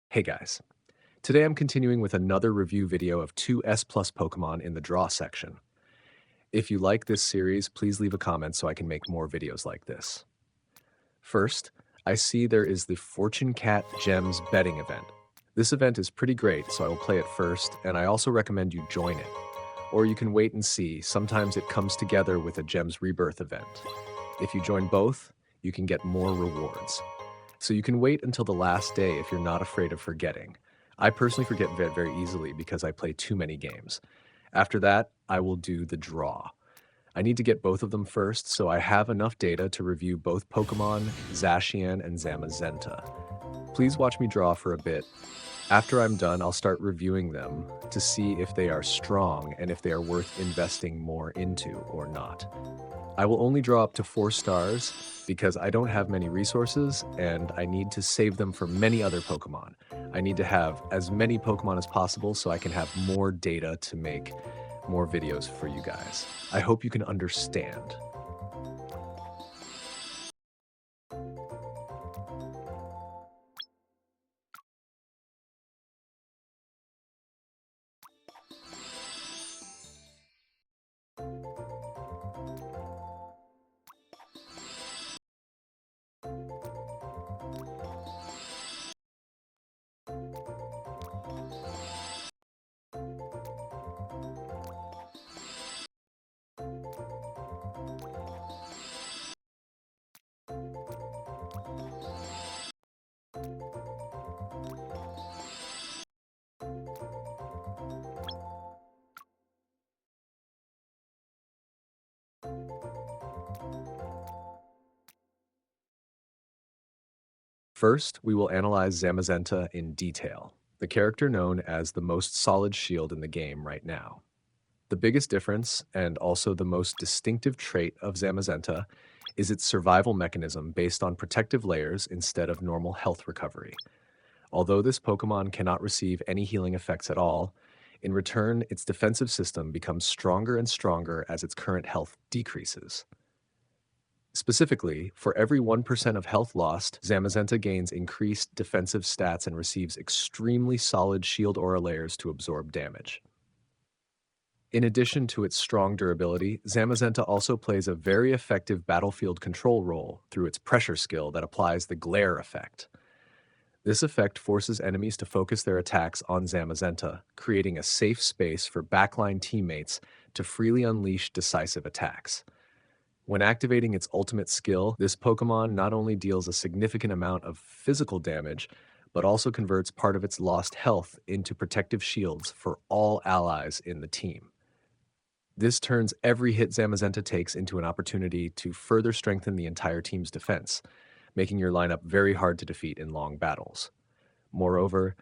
Hey guys, today I'm continuing with another review video of two S Plus Pokemon in the Draw section. If you like this series, please leave a comment so I can make more videos like this. First, I see there is the Fortune Cat Gems betting event. This event is pretty great, so I will play it first, and I also recommend you join it. Or you can wait and see, sometimes it comes together with a Gems Rebirth event. If you join both, you can get more rewards. So you can wait until the last day if you're not afraid of forgetting. I personally forget very easily because I play too many games. After that, I will do the draw. I need to get both of them first, so I have enough data to review both Pokemon, Zacian and Zamazenta. Please watch me draw for a bit. After I'm done, I'll start reviewing them to see if they are strong and if they are worth investing more into or not. I will only draw up to 4 stars because I don't have many resources and I need to save them for many other Pokemon. I need to have as many Pokemon as possible so I can have more data to make more videos for you guys. I hope you can understand. First, we will analyze Zamazenta in detail, the character known as the most solid shield in the game right now. The biggest difference, and also the most distinctive trait of Zamazenta, is its survival mechanism based on protective layers instead of normal health recovery. Although this Pokemon cannot receive any healing effects at all, in return, its defensive system becomes stronger and stronger as its current health decreases. Specifically, for every 1% of health lost, Zamazenta gains increased defensive stats and receives extremely solid shield aura layers to absorb damage. In addition to its strong durability, Zamazenta also plays a very effective battlefield control role through its pressure skill that applies the glare effect. This effect forces enemies to focus their attacks on Zamazenta, creating a safe space for backline teammates to freely unleash decisive attacks. When activating its ultimate skill, this Pokemon not only deals a significant amount of physical damage, but also converts part of its lost health into protective shields for all allies in the team. This turns every hit Zamazenta takes into an opportunity to further strengthen the entire team's defense, making your lineup very hard to defeat in long battles. Moreover,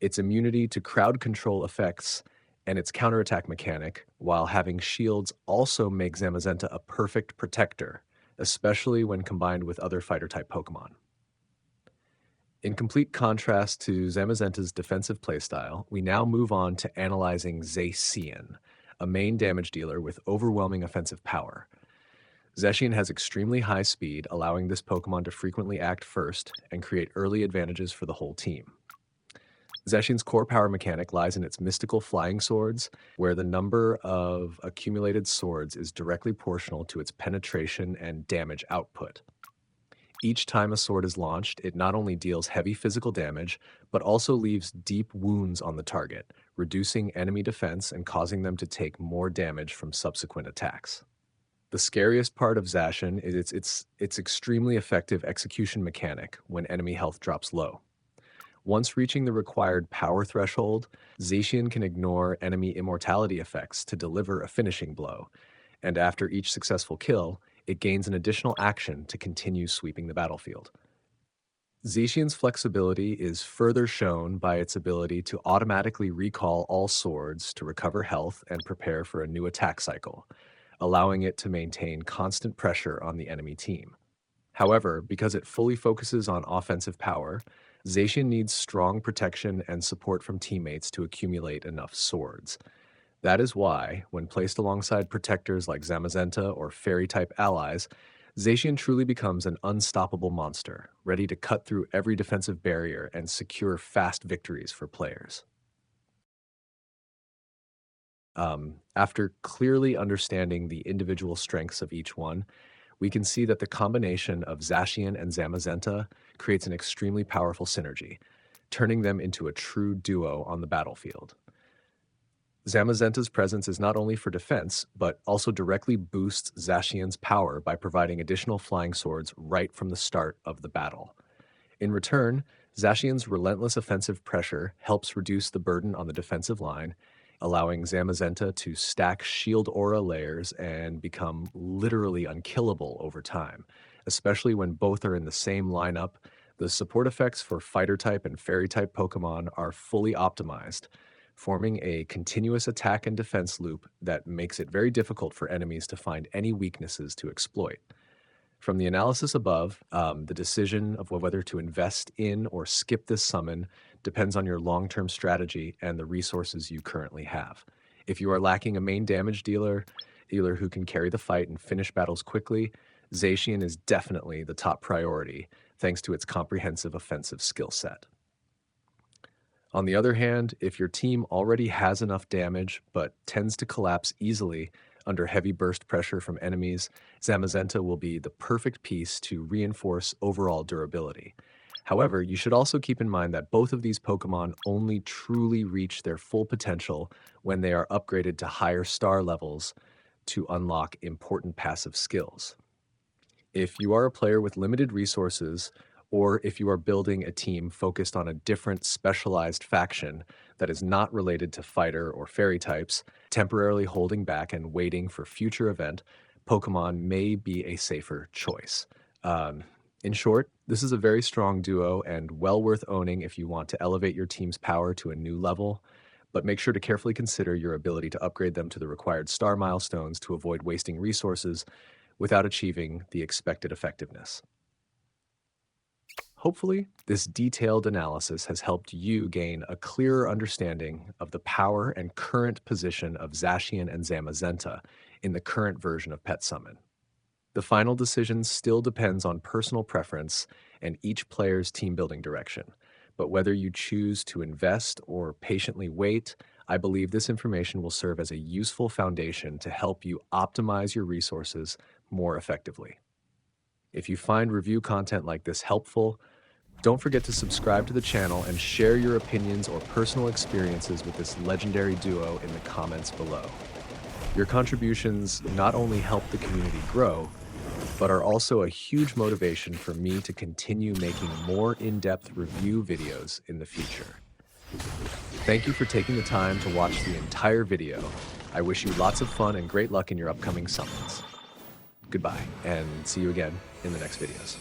its immunity to crowd control effects and its counterattack mechanic, while having shields, also make Zamazenta a perfect protector, especially when combined with other fighter-type Pokemon. In complete contrast to Zamazenta's defensive playstyle, we now move on to analyzing Zacian, a main damage dealer with overwhelming offensive power. Zacian has extremely high speed, allowing this Pokemon to frequently act first and create early advantages for the whole team. Zacian's core power mechanic lies in its mystical flying swords, where the number of accumulated swords is directly proportional to its penetration and damage output. Each time a sword is launched, it not only deals heavy physical damage, but also leaves deep wounds on the target, reducing enemy defense and causing them to take more damage from subsequent attacks. The scariest part of Zacian is its extremely effective execution mechanic when enemy health drops low. Once reaching the required power threshold, Zacian can ignore enemy immortality effects to deliver a finishing blow, and after each successful kill, it gains an additional action to continue sweeping the battlefield. Zacian's flexibility is further shown by its ability to automatically recall all swords to recover health and prepare for a new attack cycle, allowing it to maintain constant pressure on the enemy team. However, because it fully focuses on offensive power, Zacian needs strong protection and support from teammates to accumulate enough swords. That is why, when placed alongside protectors like Zamazenta or fairy-type allies, Zacian truly becomes an unstoppable monster, ready to cut through every defensive barrier and secure fast victories for players. After clearly understanding the individual strengths of each one, we can see that the combination of Zacian and Zamazenta creates an extremely powerful synergy, turning them into a true duo on the battlefield. Zamazenta's presence is not only for defense, but also directly boosts Zacian's power by providing additional flying swords right from the start of the battle. In return, Zacian's relentless offensive pressure helps reduce the burden on the defensive line, allowing Zamazenta to stack shield aura layers and become literally unkillable over time, especially when both are in the same lineup. The support effects for fighter type and fairy type Pokemon are fully optimized, forming a continuous attack and defense loop that makes it very difficult for enemies to find any weaknesses to exploit. From the analysis above, the decision of whether to invest in or skip this summon depends on your long-term strategy and the resources you currently have. If you are lacking a main damage dealer who can carry the fight and finish battles quickly, Zacian is definitely the top priority, thanks to its comprehensive offensive skill set. On the other hand, if your team already has enough damage but tends to collapse easily under heavy burst pressure from enemies, Zamazenta will be the perfect piece to reinforce overall durability. However, you should also keep in mind that both of these Pokemon only truly reach their full potential when they are upgraded to higher star levels to unlock important passive skills. If you are a player with limited resources, or if you are building a team focused on a different specialized faction that is not related to fighter or fairy types, temporarily holding back and waiting for future event, Pokemon may be a safer choice. In short, this is a very strong duo and well worth owning if you want to elevate your team's power to a new level, but make sure to carefully consider your ability to upgrade them to the required star milestones to avoid wasting resources without achieving the expected effectiveness. Hopefully, this detailed analysis has helped you gain a clearer understanding of the power and current position of Zacian and Zamazenta in the current version of Pet Summon. The final decision still depends on personal preference and each player's team building direction, but whether you choose to invest or patiently wait, I believe this information will serve as a useful foundation to help you optimize your resources more effectively. If you find review content like this helpful, don't forget to subscribe to the channel and share your opinions or personal experiences with this legendary duo in the comments below. Your contributions not only help the community grow, but are also a huge motivation for me to continue making more in-depth review videos in the future. Thank you for taking the time to watch the entire video. I wish you lots of fun and great luck in your upcoming summons. Goodbye, and see you again in the next videos.